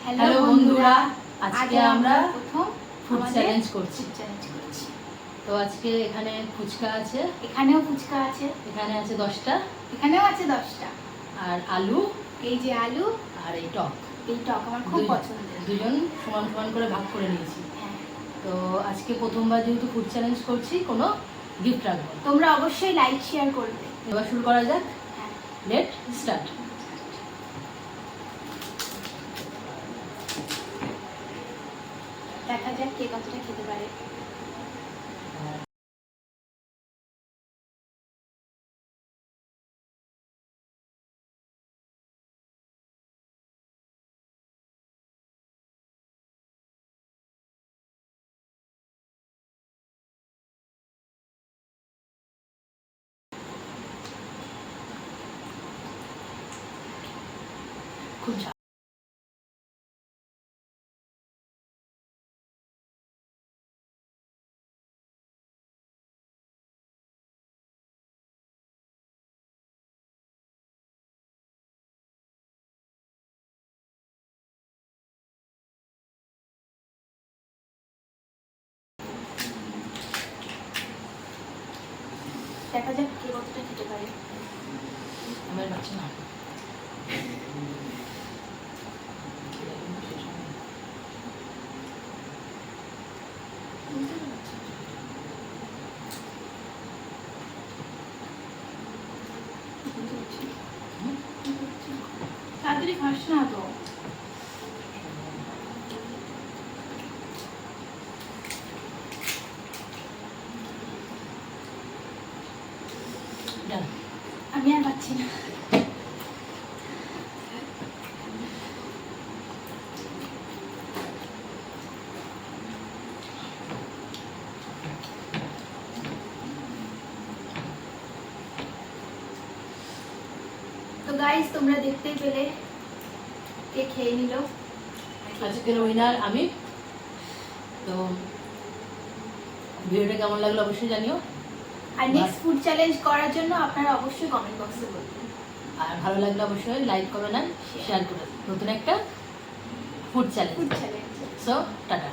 Hello বন্ধুরা, আজকে আমরা প্রথম ফুড চ্যালেঞ্জ করছি। তো আজকে এখানে ফুচকা আছে, এখানেও ফুচকা আছে, এখানে আছে 10টা, এখানেও আছে 10টা। আর আলু, এই যে আলু আর এই টক। এই টক আমার খুব পছন্দের। দুজন সমান সমান করে ভাগ করে নিয়েছি। হ্যাঁ, তো আজকে প্রথমবার যেহেতু ফুড চ্যালেঞ্জ করছি, কোনো গিফট রাখবো। তোমরা অবশ্যই লাইক শেয়ার করবে। এবার শুরু করা যাক। হ্যাঁ, লেট স্টার্ট। দেখা যাক কে কতটা খেতে পারে। খুব ঝাল। দেখা যাক কে কতটা খেতে পারে। আমার বাচ্চা না। তাড়াতাড়ি খাস না তো। Done. আমি আর পাচ্ছি না। তো গাইস, তোমরা দেখতেই পেলে কে খেয়ে নিল। আজকের উইনার আমি। তো ভিডিওটা কেমন লাগলো অবশ্যই জানিও। আর নেক্সট ফুড চ্যালেঞ্জ করার জন্য আপনারা অবশ্যই কমেন্ট বক্সে বলবেন। আর ভালো লাগলে অবশ্যই লাইক করবেন, শেয়ার করবেন। নতুন একটা food challenge. Food challenge. So tata.